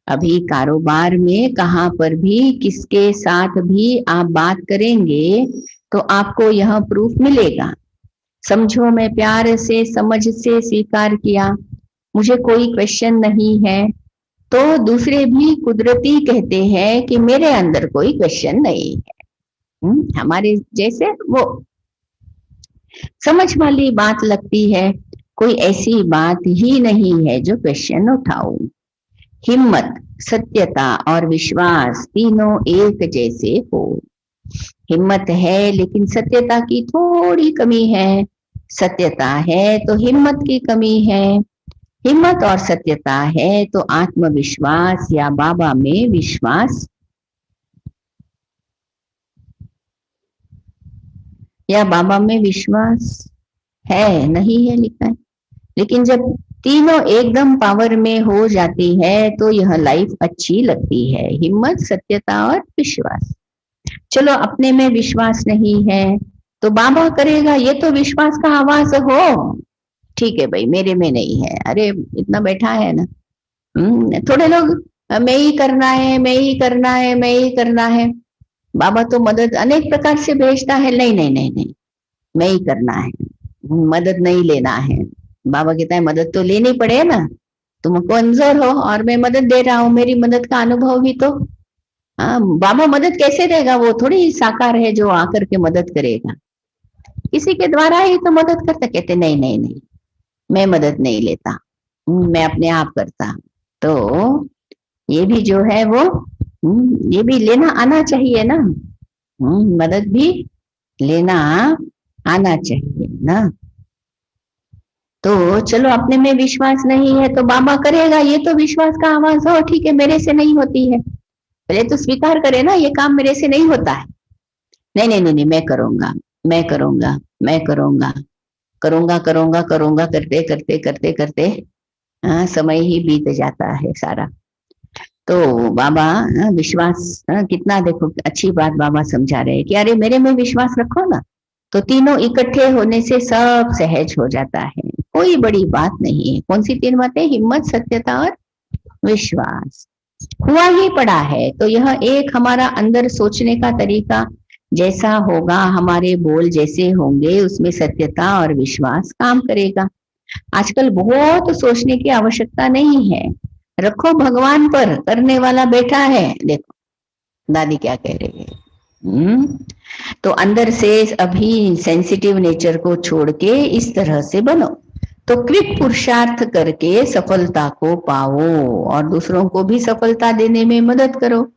अभी कारोबार में कहाँ पर भी किसके साथ भी आप बात करेंगे तो आपको यह प्रूफ मिलेगा। समझो मैं प्यार से समझ से स्वीकार किया, मुझे कोई क्वेश्चन नहीं है, तो दूसरे भी कुदरती कहते हैं कि मेरे अंदर कोई क्वेश्चन नहीं है। हमारे जैसे वो समझ वाली बात लगती है, कोई ऐसी बात ही नहीं है जो क्वेश्चन उठाओ। हिम्मत, सत्यता और विश्वास तीनों एक जैसे हो। हिम्मत है लेकिन सत्यता की थोड़ी कमी है, सत्यता है तो हिम्मत की कमी है, हिम्मत और सत्यता है तो आत्मविश्वास या बाबा में विश्वास या बाबा में विश्वास है नहीं है लिखा है। लेकिन जब तीनों एकदम पावर में हो जाती है तो यह लाइफ अच्छी लगती है, हिम्मत, सत्यता और विश्वास। चलो अपने में विश्वास नहीं है तो बाबा करेगा, ये तो विश्वास का आवाज हो। ठीक है भाई, मेरे में नहीं है, अरे इतना बैठा है ना। थोड़े लोग मैं ही करना है, मैं ही करना है, मैं ही करना है। बाबा तो मदद अनेक प्रकार से भेजता है, नहीं नहीं नहीं नहीं, मैं ही करना है, मदद नहीं लेना है। बाबा कहता है मदद तो लेनी पड़े ना, तुम कमजोर हो और मैं मदद दे रहा हूँ, मेरी मदद का अनुभव भी तो। हाँ, बाबा मदद कैसे देगा, वो थोड़ी साकार है जो आकर के मदद करेगा, किसी के द्वारा ही तो मदद करता। कहते नहीं नहीं नहीं, मैं मदद नहीं लेता, मैं अपने आप करता। तो ये भी जो है वो ये भी लेना आना चाहिए ना, मदद भी लेना आना चाहिए ना। तो चलो अपने में विश्वास नहीं है तो बाबा करेगा, ये तो विश्वास का आवाज हो। ठीक है, मेरे से नहीं होती है, पहले तो स्वीकार करे ना, ये काम मेरे से नहीं होता है। नहीं नहीं नहीं नहीं, मैं करूंगा, मैं करूंगा, मैं करूंगा, करूंगा करूंगा करूंगा, करते करते करते करते समय ही बीत जाता है सारा। तो बाबा विश्वास कितना, देखो अच्छी बात बाबा समझा रहे हैं कि अरे मेरे में विश्वास रखो ना, तो तीनों इकट्ठे होने से सब सहज हो जाता है, कोई बड़ी बात नहीं है। कौन सी तीन बातें, हिम्मत, सत्यता और विश्वास। हुआ ही पड़ा है तो यह एक हमारा अंदर सोचने का तरीका जैसा होगा, हमारे बोल जैसे होंगे, उसमें सत्यता और विश्वास काम करेगा। आजकल बहुत सोचने की आवश्यकता नहीं है, रखो भगवान पर, करने वाला बैठा है। देखो दादी क्या कह रही है, तो अंदर से अभी सेंसिटिव नेचर को छोड़ के इस तरह से बनो, तो क्विक पुरुषार्थ करके सफलता को पाओ और दूसरों को भी सफलता देने में मदद करो।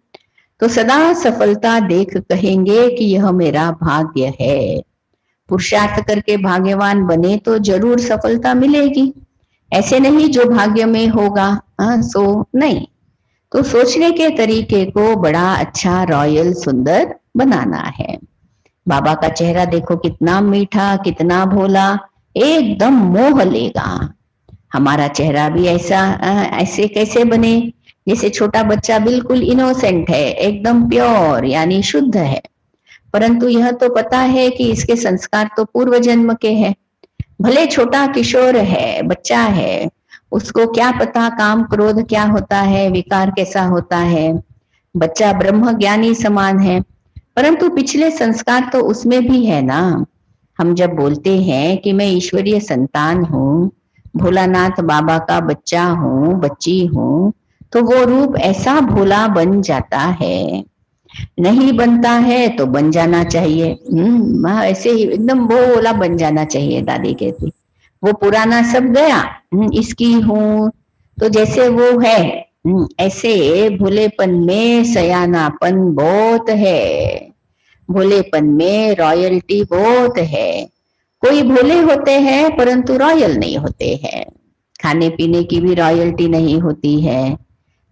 तो सदा सफलता देख कहेंगे कि यह मेरा भाग्य है। पुरुषार्थ करके भाग्यवान बने तो जरूर सफलता मिलेगी, ऐसे नहीं जो भाग्य में होगा सो नहीं। तो तो सोचने के तरीके को बड़ा अच्छा रॉयल सुंदर बनाना है। बाबा का चेहरा देखो कितना मीठा, कितना भोला, एकदम मोह लेगा। हमारा चेहरा भी ऐसे कैसे बने, जैसे छोटा बच्चा बिल्कुल इनोसेंट है, एकदम प्योर यानी शुद्ध है, परंतु यह तो पता है कि इसके संस्कार तो पूर्व जन्म के हैं। भले छोटा किशोर है, बच्चा है, उसको क्या पता काम क्रोध क्या होता है, विकार कैसा होता है। बच्चा ब्रह्म ज्ञानी समान है, परंतु पिछले संस्कार तो उसमें भी है ना। हम जब बोलते हैं कि मैं ईश्वरीय संतान हूँ, भोलानाथ बाबा का बच्चा हूँ, बच्ची हूँ, तो वो रूप ऐसा भोला बन जाता है। नहीं बनता है तो बन जाना चाहिए। ऐसे ही एकदम भोला बन जाना चाहिए। दादी कहती वो पुराना सब गया, इसकी हूँ, तो जैसे वो है ऐसे भोलेपन में सयानापन बहुत है, भोलेपन में रॉयल्टी बहुत है। कोई भोले होते हैं परंतु रॉयल नहीं होते हैं, खाने पीने की भी रॉयल्टी नहीं होती है,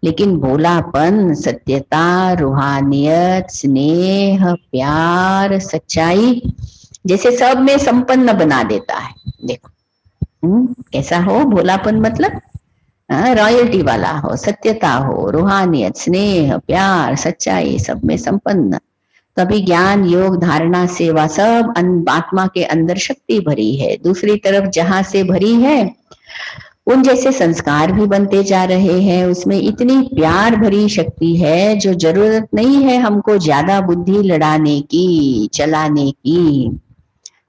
लेकिन भोलापन, सत्यता, रूहानियत, स्नेह, प्यार, सच्चाई जैसे सब में संपन्न बना देता है। देखो कैसा हो भोलापन, मतलब रॉयल्टी वाला हो, सत्यता हो, रूहानियत, स्नेह, प्यार, सच्चाई सब में संपन्न। तभी ज्ञान, योग, धारणा, सेवा सब आत्मा के अंदर शक्ति भरी है। दूसरी तरफ जहां से भरी है उन जैसे संस्कार भी बनते जा रहे हैं, उसमें इतनी प्यार भरी शक्ति है जो जरूरत नहीं है हमको ज्यादा बुद्धि लड़ाने की, चलाने की।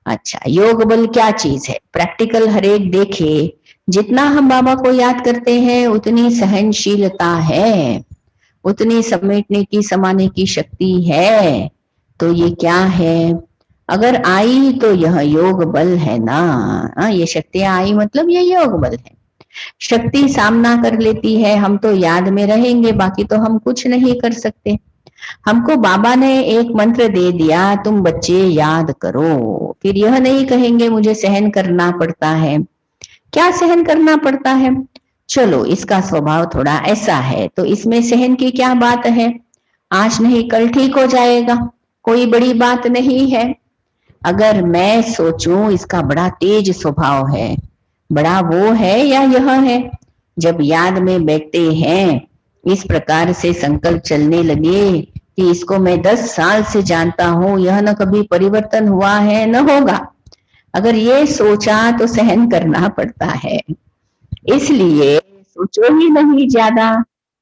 अच्छा, योग बल क्या चीज है? प्रैक्टिकल हर एक देखे, जितना हम बाबा को याद करते हैं उतनी सहनशीलता है, उतनी समेटने की, समाने की शक्ति है। तो ये क्या है? अगर आई तो यह योग बल है ना। ये शक्तियां आई मतलब ये योग बल है। शक्ति सामना कर लेती है, हम तो याद में रहेंगे, बाकी तो हम कुछ नहीं कर सकते। हमको बाबा ने एक मंत्र दे दिया, तुम बच्चे याद करो, फिर यह नहीं कहेंगे मुझे सहन करना पड़ता है। क्या सहन करना पड़ता है? चलो इसका स्वभाव थोड़ा ऐसा है, तो इसमें सहन की क्या बात है, आज नहीं कल ठीक हो जाएगा, कोई बड़ी बात नहीं है। अगर मैं सोचूं इसका बड़ा तेज स्वभाव है, बड़ा वो है या यह है, जब याद में बैठते हैं इस प्रकार से संकल्प चलने लगे कि इसको मैं 10 साल से जानता हूं, यह न कभी परिवर्तन हुआ है न होगा, अगर ये सोचा तो सहन करना पड़ता है। इसलिए सोचो ही नहीं ज्यादा,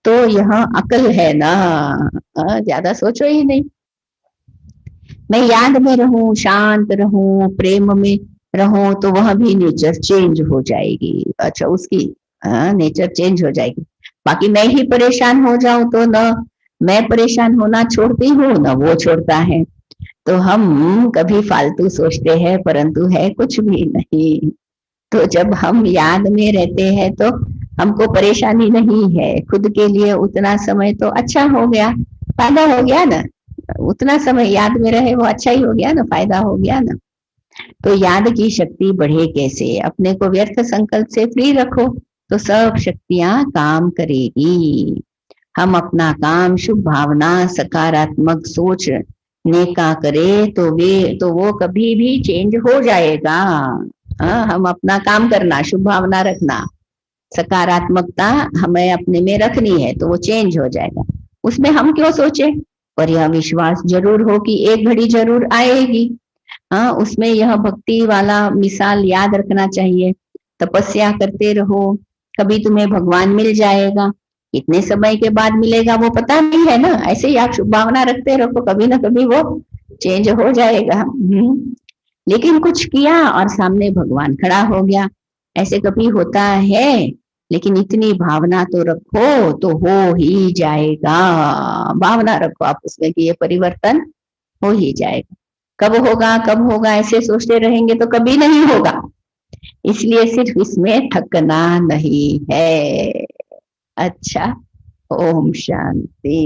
तो यह अकल है ना। ज्यादा सोचो ही नहीं, मैं याद में रहूं, शांत रहूं, प्रेम में रहूं, तो वह भी नेचर चेंज हो जाएगी। अच्छा, उसकी नेचर चेंज हो जाएगी। बाकी मैं ही परेशान हो जाऊं तो न मैं परेशान होना छोड़ती हूँ न वो छोड़ता है। तो हम कभी फालतू सोचते हैं परंतु है कुछ भी नहीं। तो जब हम याद में रहते हैं तो हमको परेशानी नहीं है। खुद के लिए उतना समय तो अच्छा हो गया, फायदा हो गया ना। उतना समय याद में रहे वो अच्छा ही हो गया ना, फायदा हो गया ना। तो याद की शक्ति बढ़े कैसे? अपने को व्यर्थ संकल्प से फ्री रखो तो सब शक्तियां काम करेगी। हम अपना काम शुभ भावना, सकारात्मक सोच नेका करे तो वो कभी भी चेंज हो जाएगा। हम अपना काम करना, शुभ भावना रखना, सकारात्मकता हमें अपने में रखनी है तो वो चेंज हो जाएगा। उसमें हम क्यों सोचे, पर यह विश्वास जरूर हो कि एक घड़ी जरूर आएगी। उसमें यह भक्ति वाला मिसाल याद रखना चाहिए। तपस्या करते रहो, कभी तुम्हें भगवान मिल जाएगा, कितने समय के बाद मिलेगा वो पता नहीं है ना। ऐसे ही आप शुभ भावना रखते रहो, कभी ना कभी वो चेंज हो जाएगा। लेकिन कुछ किया और सामने भगवान खड़ा हो गया, ऐसे कभी होता है। लेकिन इतनी भावना तो रखो तो हो ही जाएगा। भावना रखो आप उसमें कि ये परिवर्तन हो ही जाएगा। कब होगा कब होगा ऐसे सोचते रहेंगे तो कभी नहीं होगा। इसलिए सिर्फ इसमें थकना नहीं है। अच्छा, ओम शांति।